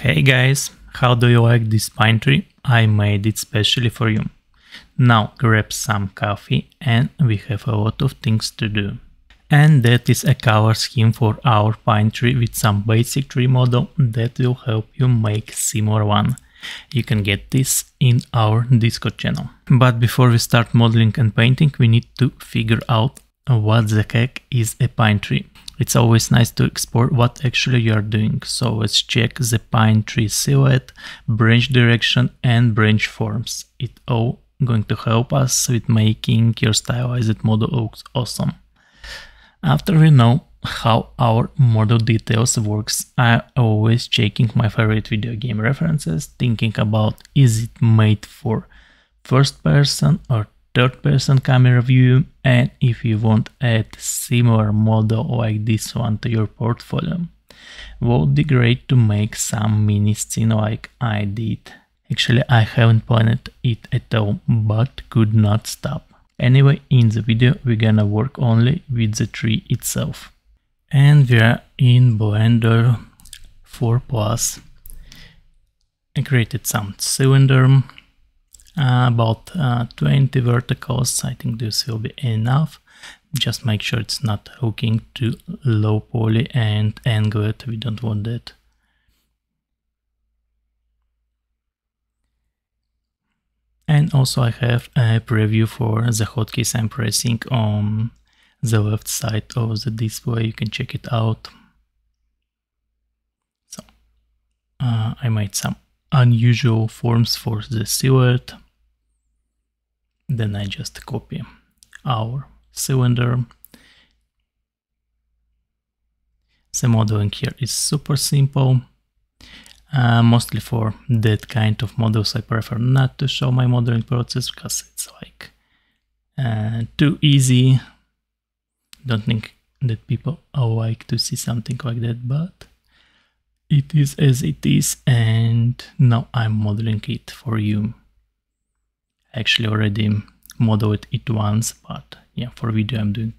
Hey guys, how do you like this pine tree? I made it specially for you. Now grab some coffee and we have a lot of things to do. And that is a color scheme for our pine tree with some basic tree model that will help you make similar one. You can get this in our Discord channel. But before we start modeling and painting, we need to figure out what the heck is a pine tree. It's always nice to explore what actually you are doing. So let's check the pine tree silhouette, branch direction and branch forms. It all going to help us with making your stylized model looks awesome. After we know how our model details works, I'm always checking my favorite video game references, thinking about is it made for first person or third person camera view, and if you want to add similar model like this one to your portfolio, would be great to make some mini scene like I did. Actually, I haven't planned it at all, but could not stop. Anyway, in the video we're gonna work only with the tree itself. And we're in Blender 4 Plus. I created some cylinder, about 20 verticals. I think this will be enough. Just make sure it's not hooking to low poly and angled, we don't want that. And also I have a preview for the hotkeys I'm pressing on the left side of the display. You can check it out. So I made some unusual forms for the silhouette. Then I just copy our cylinder. The modeling here is super simple. Mostly for that kind of models I prefer not to show my modeling process because it's like too easy. Don't think that people like to see something like that, but it is as it is, and now I'm modeling it for you. Actually already modeled it once, but yeah, for video I'm doing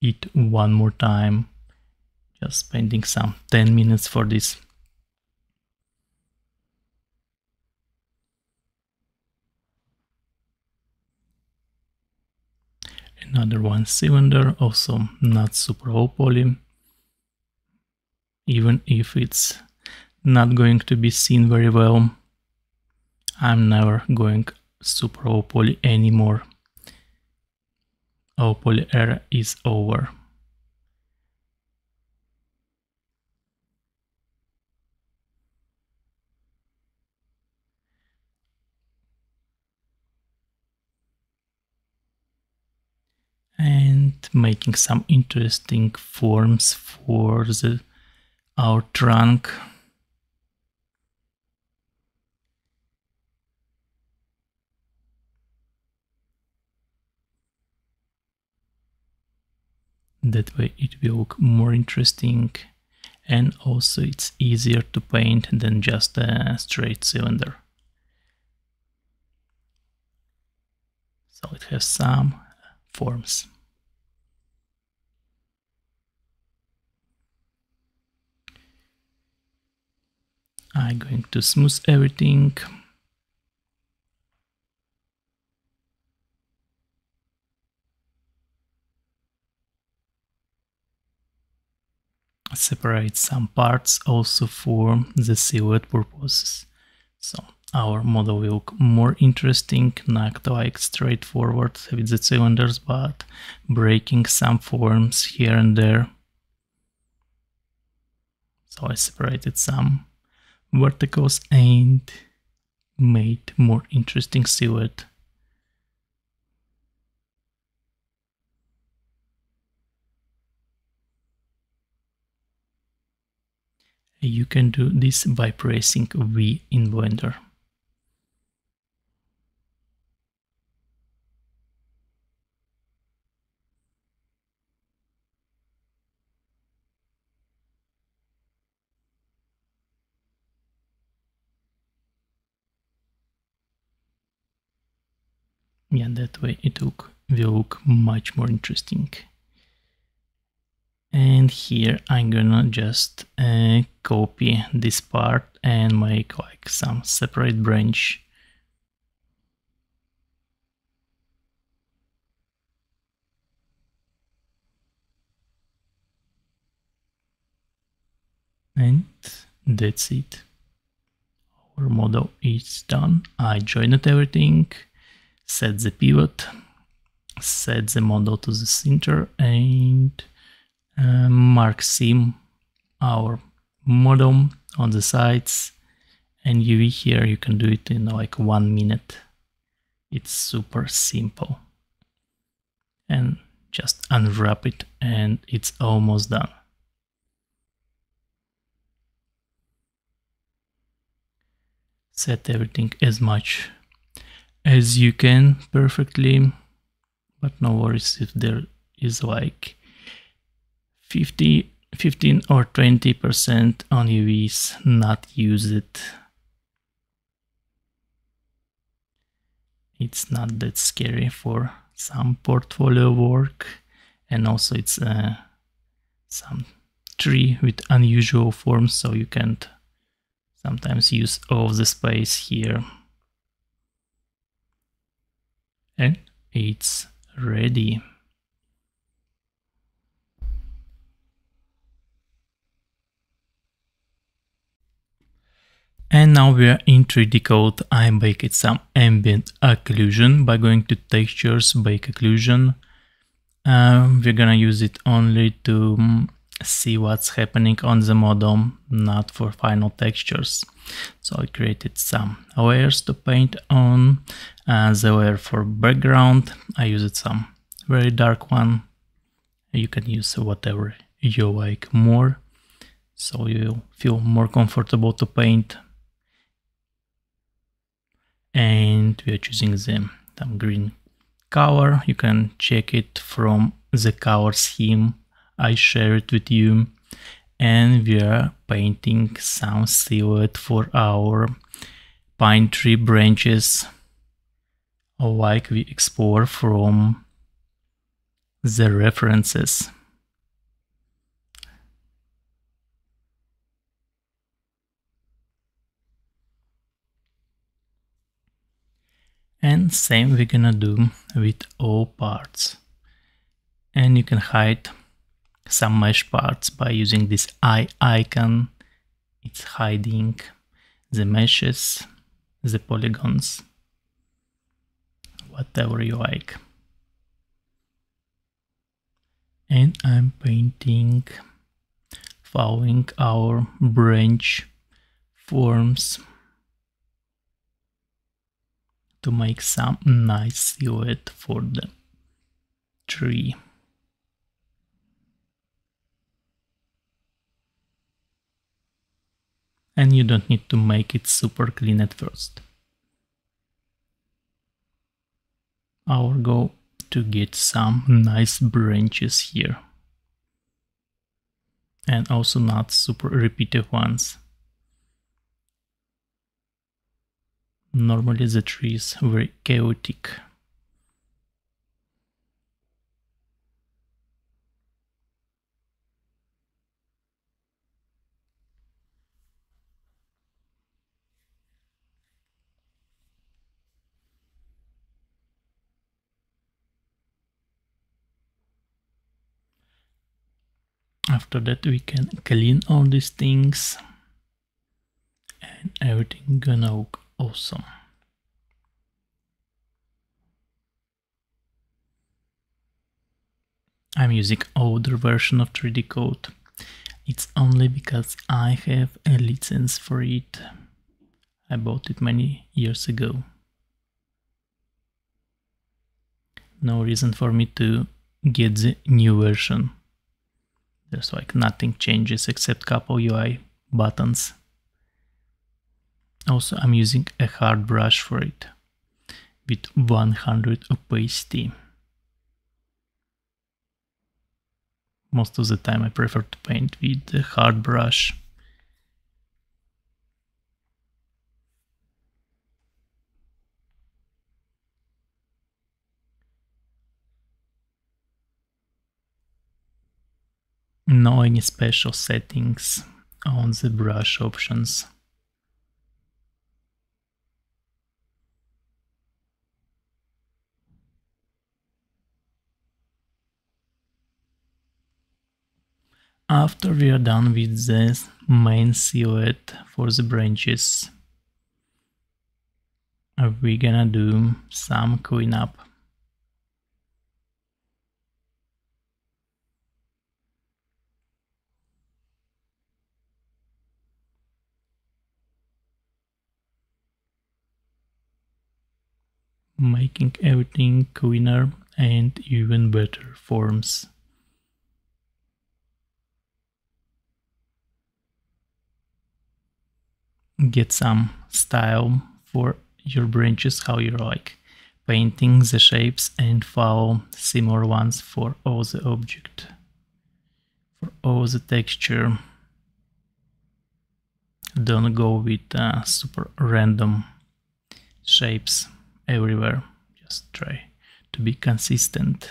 it one more time, just spending some 10 minutes for this. Another one cylinder, also not super low poly, even if it's not going to be seen very well. I'm never going super low poly anymore. Low poly era is over. And making some interesting forms for our trunk. That way it will look more interesting, and also it's easier to paint than just a straight cylinder. So it has some forms. I'm going to smooth everything. Separate some parts also for the silhouette purposes. So our model will look more interesting, not like straightforward with the cylinders, but breaking some forms here and there. So I separated some verticals and made more interesting silhouette. You can do this by pressing V in Blender. Yeah, that way it will look much more interesting. And here I'm gonna just copy this part and make like some separate branch. And that's it. Our model is done. I joined everything, set the pivot, set the model to the center, and mark seam our model on the sides. And UV here, you can do it in like 1 minute. It's super simple. And just unwrap it and it's almost done. Set everything as much as you can perfectly, but no worries if there is like 15 or 20% on UVs not used. It's not that scary for some portfolio work, and also it's some tree with unusual forms, so you can't sometimes use all of the space here. And it's ready. And now we are in 3D code. I baked some ambient occlusion by going to textures, bake occlusion. We're gonna use it only to see what's happening on the model, not for final textures. So I created some layers to paint on. The layer for background, I used some very dark one. You can use whatever you like more, so you'll feel more comfortable to paint. And we are choosing the green color. You can check it from the color scheme I shared with you. And we are painting some silhouette for our pine tree branches, like we explore from the references. And same we're gonna do with all parts. And you can hide some mesh parts by using this eye icon. It's hiding the meshes, the polygons, whatever you like. And I'm painting following our branch forms to make some nice silhouette for the tree. And you don't need to make it super clean at first. Our goal to get some nice branches here. And also not super repetitive ones. Normally the tree is very chaotic. After that we can clean all these things and everything gonna look awesome. I'm using older version of 3D code. It's only because I have a license for it. I bought it many years ago. No reason for me to get the new version. There's like nothing changes except couple UI buttons. Also, I'm using a hard brush for it with 100 opacity. Most of the time I prefer to paint with the hard brush. No any special settings on the brush options. After we are done with the main silhouette for the branches, we're gonna do some cleanup. Making everything cleaner and even better forms. Get some style for your branches, how you like painting the shapes, and follow similar ones for all the object, for all the texture. Don't go with super random shapes everywhere. Just try to be consistent,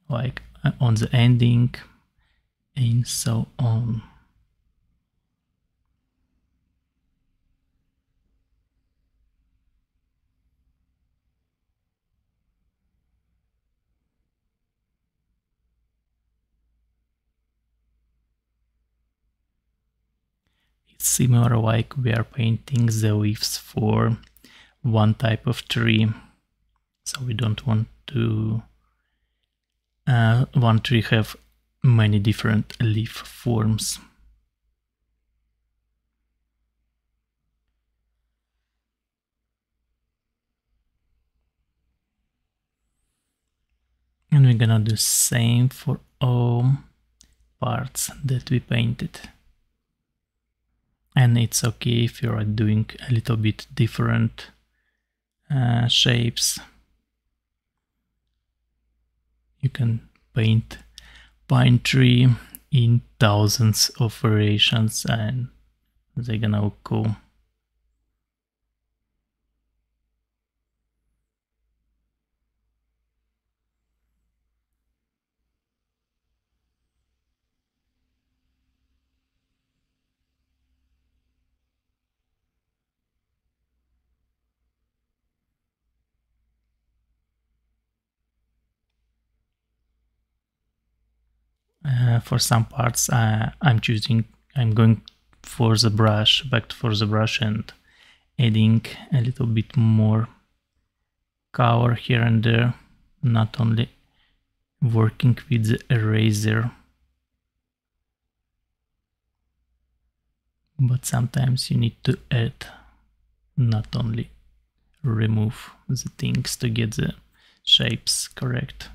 like on the ending and so on. It's similar like we are painting the leaves for one type of tree, so we don't want to one tree have many different leaf forms. And we're gonna do same for all parts that we painted. And it's okay if you're doing a little bit different shapes. You can paint pine tree in thousands of variations and they're gonna look cool. For some parts I'm going for the brush, back for the brush and adding a little bit more color here and there, not only working with the eraser, but sometimes you need to add, not only remove the things to get the shapes correct.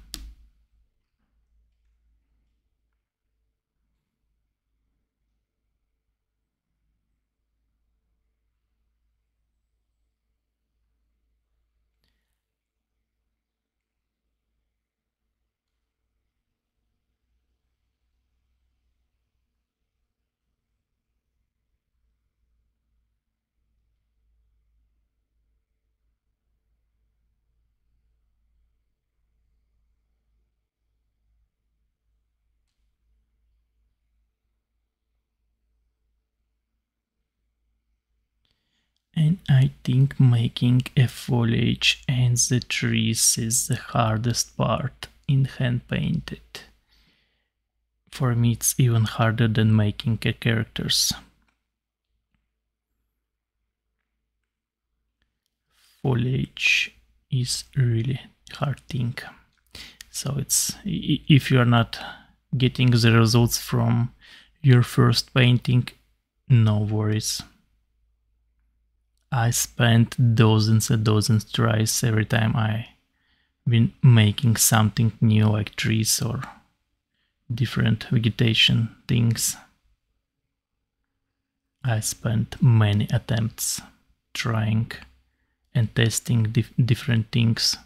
And I think making a foliage and the trees is the hardest part in hand painted. For me it's even harder than making a characters. Foliage is really hard thing. So it's, if you are not getting the results from your first painting, no worries. I spent dozens and dozens tries every time I been making something new like trees or different vegetation things. I spent many attempts trying and testing different things.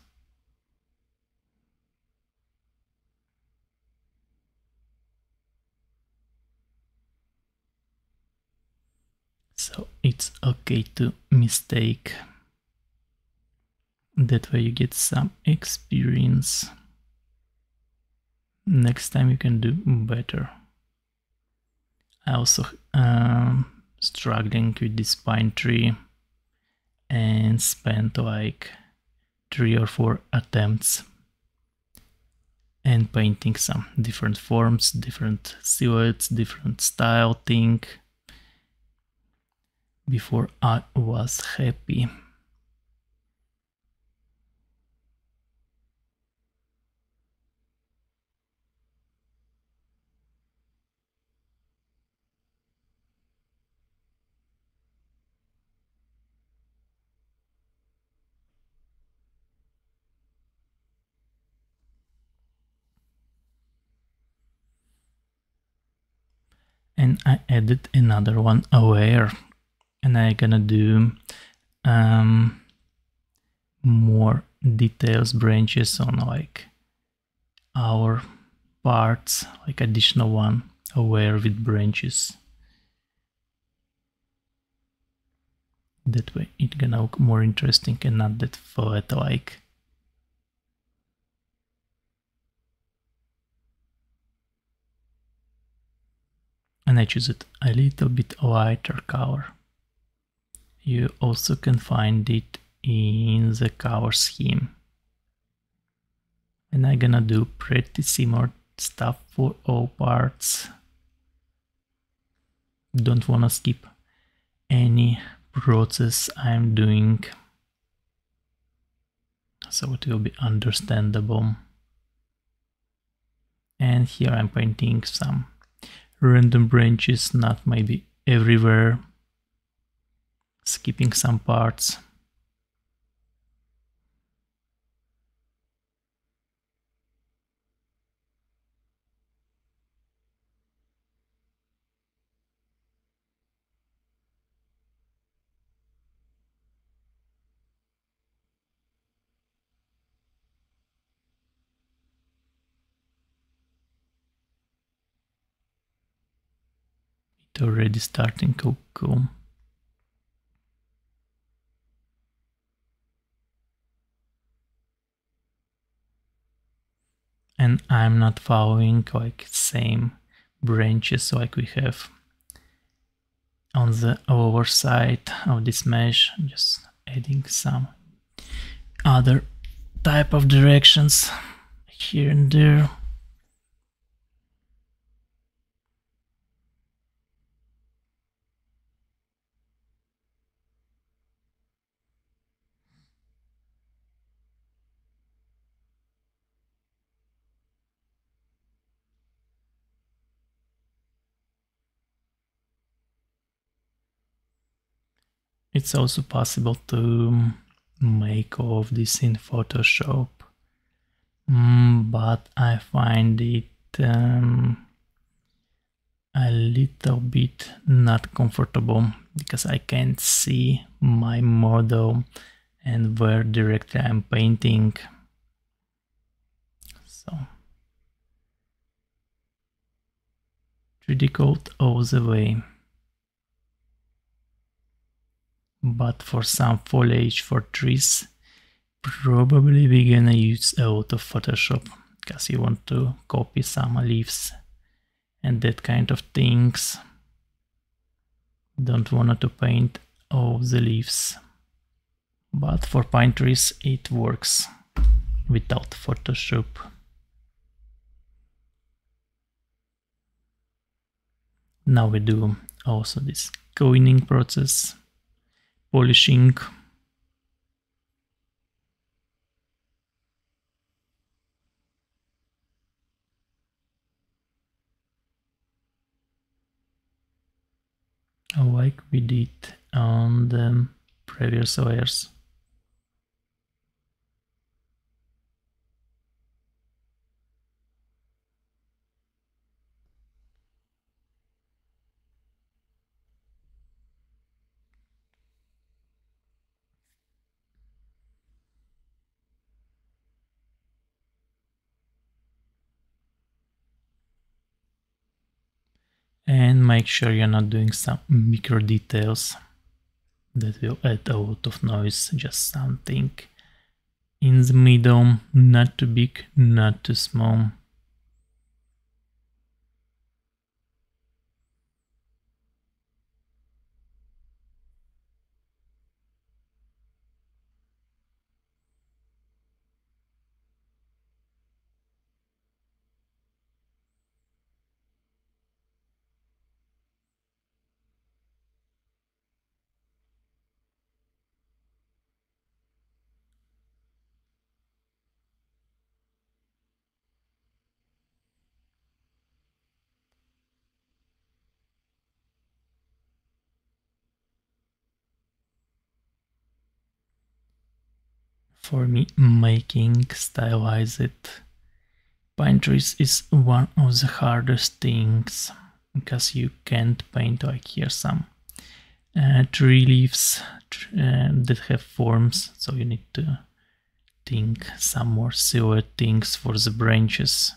So it's okay to mistake. That way you get some experience. next time you can do better. I also struggling with this pine tree and spent like 3 or 4 attempts and painting some different forms, different silhouettes, different style thing before I was happy. And I added another one aware, and I gonna do more details branches on like our parts, like additional one aware with branches. That way it gonna look more interesting and not that flat like. And I choose it a little bit lighter color. You also can find it in the color scheme. And I'm gonna do pretty similar stuff for all parts. Don't wanna skip any process I'm doing, so it will be understandable. And here I'm painting some random branches, not maybe everywhere, skipping some parts. It already starting to look cool. And I'm not following like same branches like we have on the lower side of this mesh, just adding some other type of directions here and there. It's also possible to make all of this in Photoshop, but I find it a little bit not comfortable because I can't see my model and where directly I'm painting. So 3D code all the way. But for some foliage for trees, probably we're gonna use a lot of Photoshop because you want to copy some leaves and that kind of things. Don't want to paint all the leaves. But for pine trees it works without Photoshop. Now we do also this cleaning process, polishing. Like we did on the previous layers. And make sure you're not doing some micro details that will add a lot of noise. Just something in the middle, not too big, not too small. For me, making stylized pine trees is one of the hardest things because you can't paint like here some tree leaves that have forms, so you need to think some more silhouette things for the branches.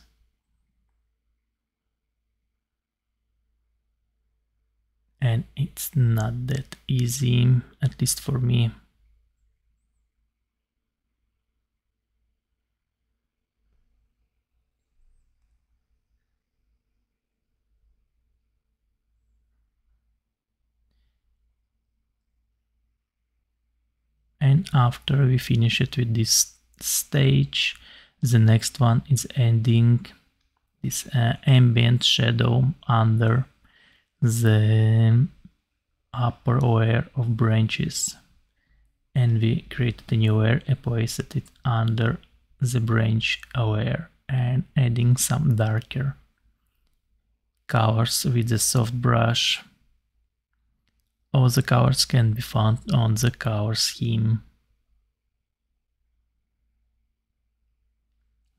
And it's not that easy, at least for me. And after we finish it with this stage, the next one is adding this ambient shadow under the upper layer of branches. And we created a new layer, placed it under the branch layer and adding some darker colors with the soft brush. All the colors can be found on the color scheme.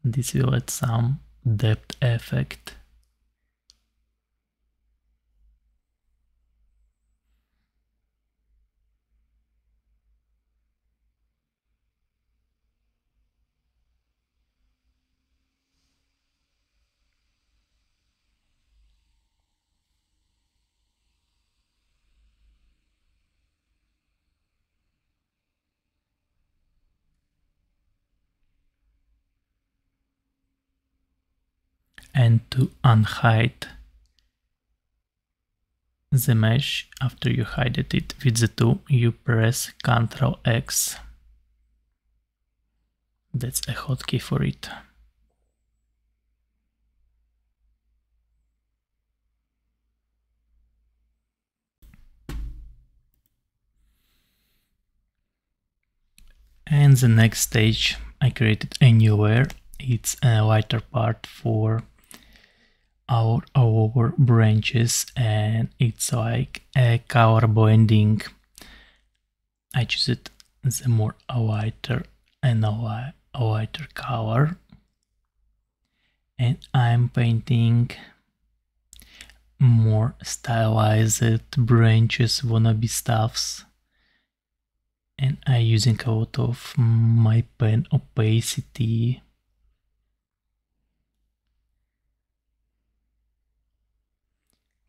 This will add some depth effect. And to unhide the mesh, after you hide it with the tool, you press Ctrl X. That's a hotkey for it. And the next stage, I created a new layer. It's a lighter part for our lower branches, and it's like a color blending. I choose it the more lighter and a lighter color, and I'm painting more stylized branches, wannabe stuffs, and I'm using a lot of my pen opacity.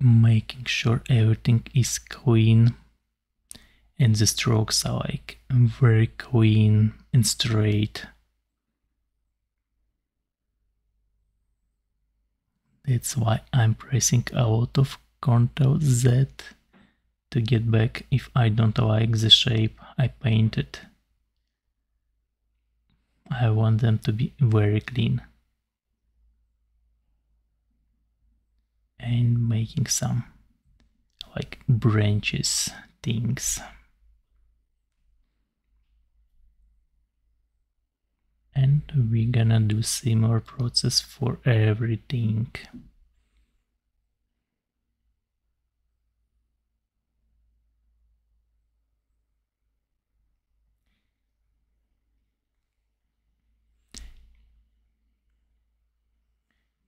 Making sure everything is clean and the strokes are like very clean and straight. That's why I'm pressing a lot of Ctrl Z to get back if I don't like the shape I painted. I want them to be very clean. And making some like branches things. And we're gonna do similar process for everything.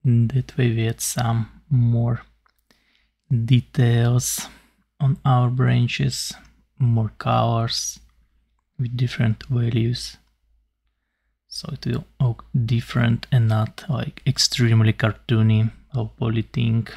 That way we add some more details on our branches, more colors with different values. So it will look different and not like extremely cartoony or polything.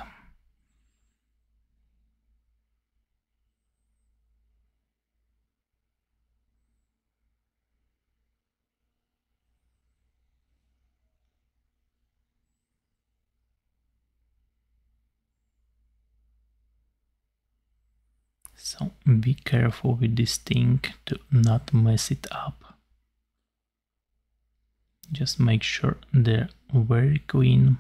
So be careful with this thing to not mess it up. Just make sure they're very clean.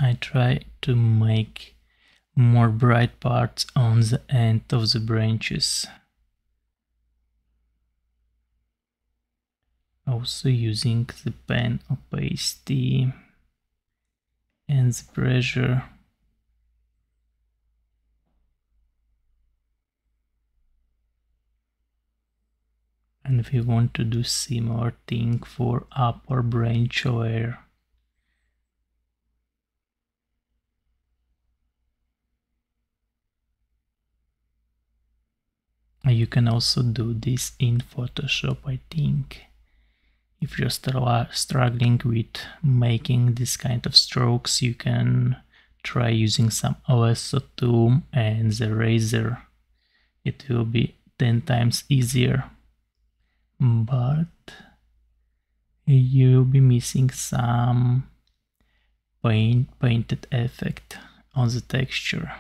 I try to make more bright parts on the end of the branches. Also using the pen opacity and the pressure. And we want to do similar thing for upper branch layer. You can also do this in Photoshop, I think. If you're struggling with making this kind of strokes, you can try using some lasso tool and the razor. It will be 10 times easier. But you'll be missing some painted effect on the texture.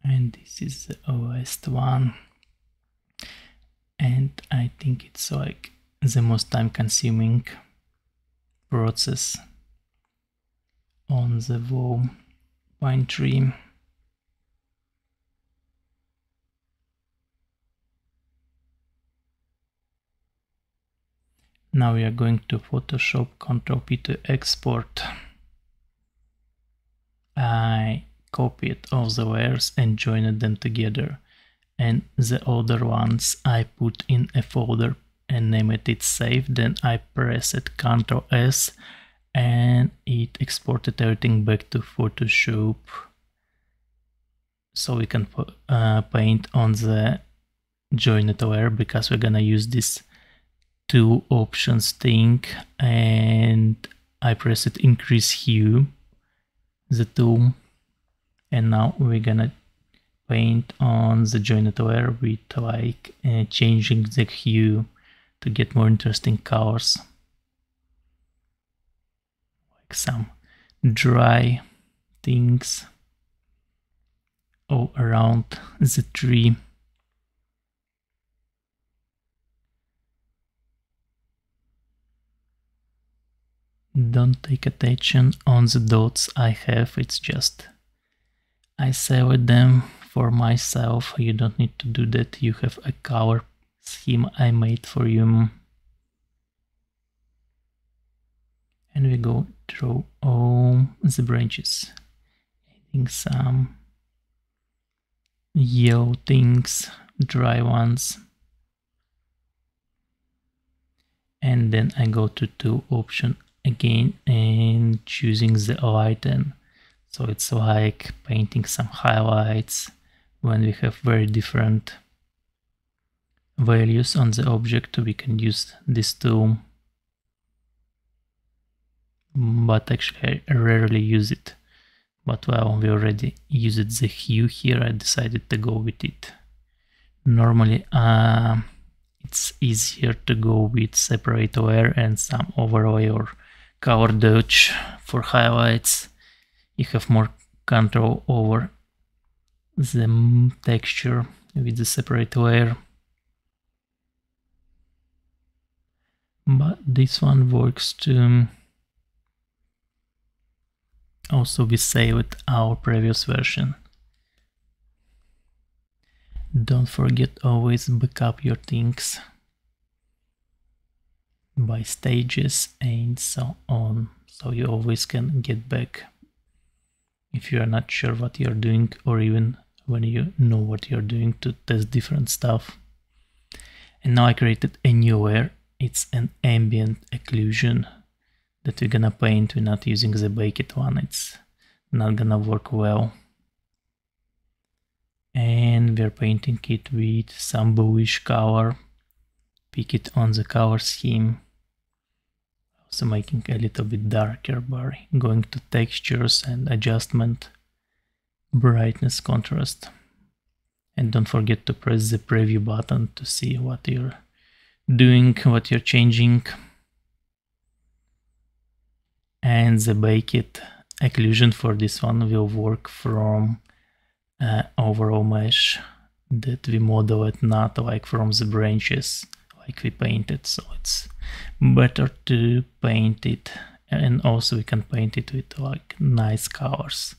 And this is the last one. And I think it's like the most time consuming process on the wall pine tree. Now we are going to Photoshop, Ctrl P to export. I copied all the layers and joined them together, and the other ones I put in a folder and named it save. Then I pressed Ctrl S and it exported everything back to Photoshop, so we can paint on the joined layer, because we're gonna use this two options thing. And I pressed increase hue, the tool, and now we're gonna paint on the joined layer with like changing the hue to get more interesting colors, like some dry things all around the tree. Don't take attention on the dots I have, it's just I saved them for myself. You don't need to do that, you have a color scheme I made for you. And we go through all the branches, adding some yellow things, dry ones. And then I go to tool option again and choosing the lighten. So it's like painting some highlights when we have very different values on the object. We can use this tool, but actually I rarely use it. But well, we already used the hue here, I decided to go with it. Normally it's easier to go with separate layer and some overlay or color dodge for highlights. You have more control over the texture with the separate layer. But this one works too. Also, we saved our previous version. Don't forget, always backup your things by stages and so on, so you always can get back if you are not sure what you're doing, or even when you know what you're doing to test different stuff. And now I created a new layer. It's an ambient occlusion that we're gonna paint. We're not using the baked one, it's not gonna work well. And we're painting it with some bluish color. Pick it on the color scheme. Also making a little bit darker by going to textures and adjustment, brightness, contrast. And don't forget to press the preview button to see what you're doing, what you're changing. And the baked occlusion for this one will work from overall mesh that we modeled, not like from the branches like we painted. So it's better to paint it, and also we can paint it with like nice colors.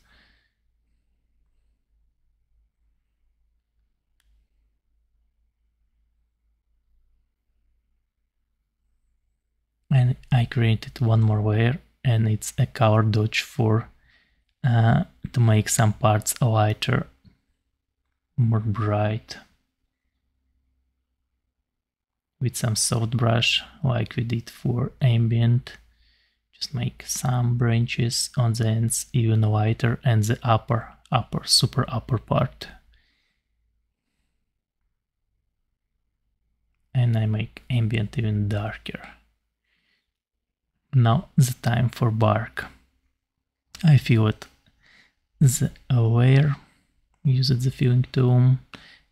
And I created one more layer, and it's a color dodge for to make some parts lighter, more bright, with some soft brush like we did for ambient. Just make some branches on the ends even lighter, and the super upper part. And I make ambient even darker. Now the time for bark. I fill it the layer, use the filling tool,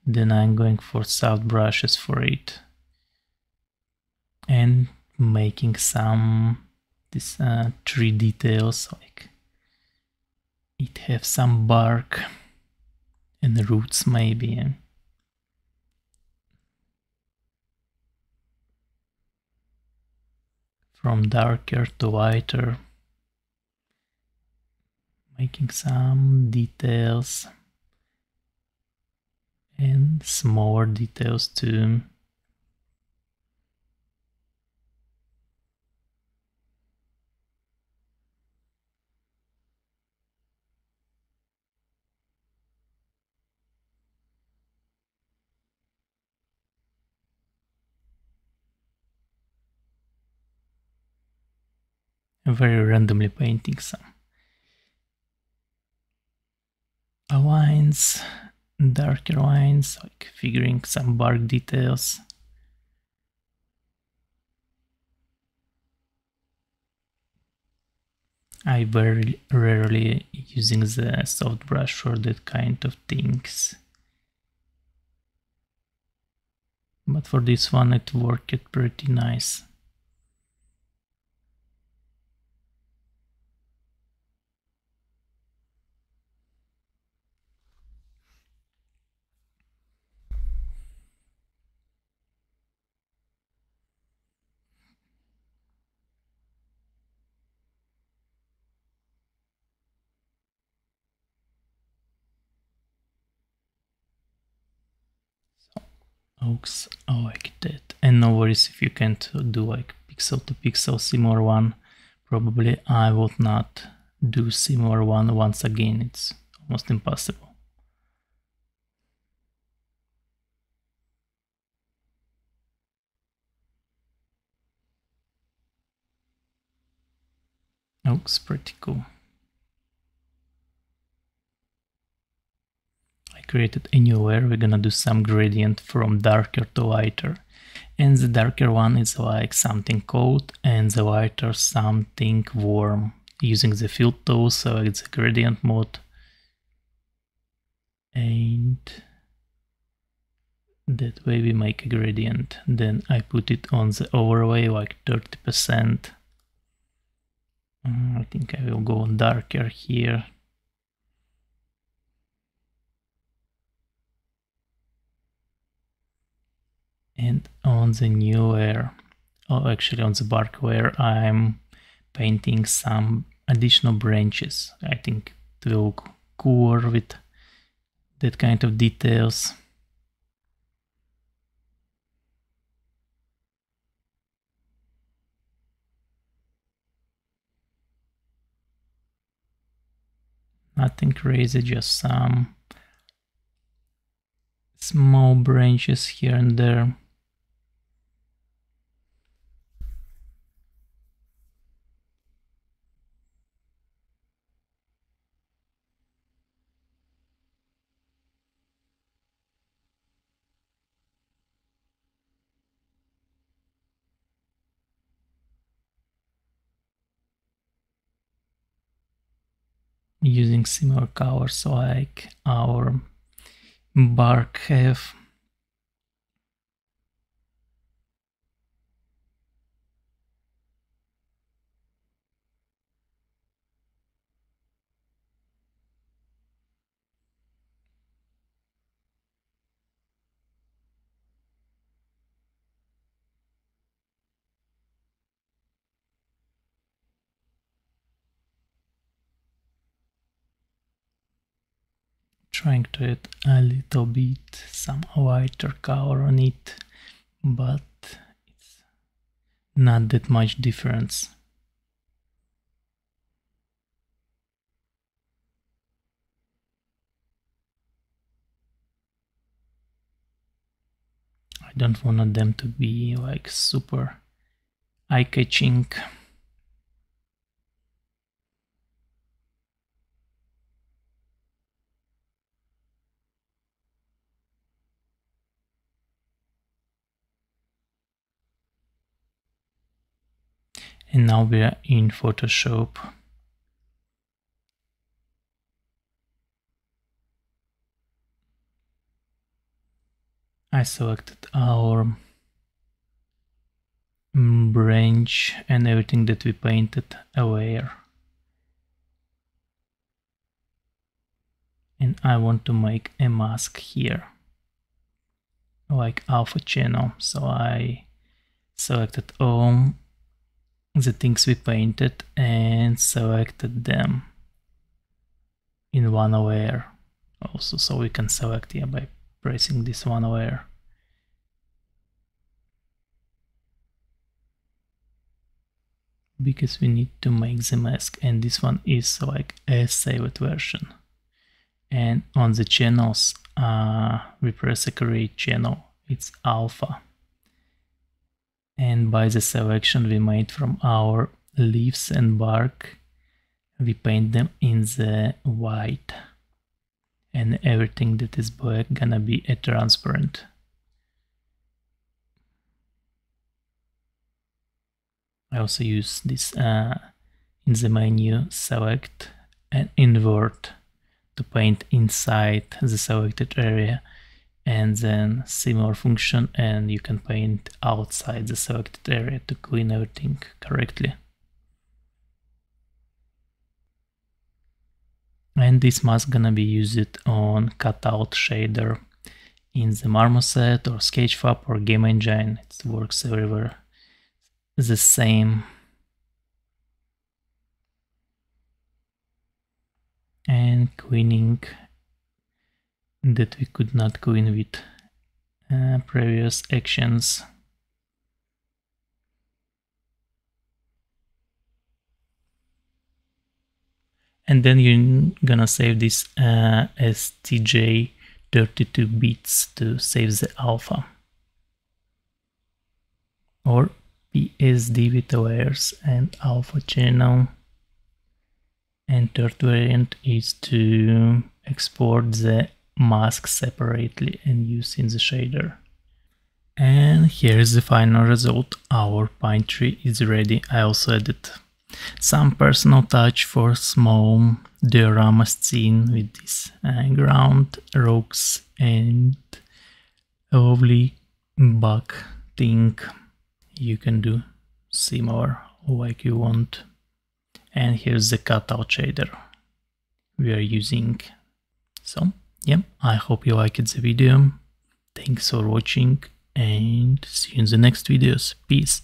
then I'm going for soft brushes for it, and making some tree details, like it have some bark and roots maybe. From darker to lighter, making some details and smaller details too. Very randomly painting some lines, darker lines, like figuring some bark details. I very rarely using the soft brush for that kind of things, but for this one it worked pretty nice. Looks like that. And no worries if you can't do like pixel to pixel similar one. Probably I would not do similar one once again, it's almost impossible. Looks pretty cool. I created a new layer. We're gonna do some gradient from darker to lighter. And the darker one is like something cold, and the lighter something warm. Using the fill tool, select the gradient mode. And that way we make a gradient. Then I put it on the overlay like 30%. I think I will go darker here. And on the new layer, or actually on the bark layer, I'm painting some additional branches. I think it will look cooler with that kind of details. Nothing crazy, just some small branches here and there. Using similar colors like our bark have. Trying to add a little bit some lighter color on it, but it's not that much difference. I don't want them to be like super eye-catching. And now we are in Photoshop. I selected our branch and everything that we painted a layer. And I want to make a mask here, like alpha channel. So I selected all the things we painted and selected them in one layer also, so we can select by pressing this one layer. Because we need to make the mask, and this one is like a saved version. And on the channels, we press a create channel, it's alpha. And by the selection we made from our leaves and bark, we paint them in the white. And everything that is black gonna be a transparent. I also use this in the menu, select and invert to paint inside the selected area, and then similar function and you can paint outside the selected area to clean everything correctly. And this mask gonna be used on cutout shader in the Marmoset or Sketchfab or Game Engine. It works everywhere the same. And cleaning that we could not clean with previous actions. And then you're gonna save this as TJ32 bits to save the alpha, or PSD with layers and alpha channel. And third variant is to export the mask separately and use in the shader. And here is the final result. Our pine tree is ready. I also added some personal touch for small diorama scene with this ground, rocks and a lovely bug thing. You can do similar like you want. And here's the cutout shader we are using. So yeah, I hope you liked the video. Thanks for watching and see you in the next videos. Peace.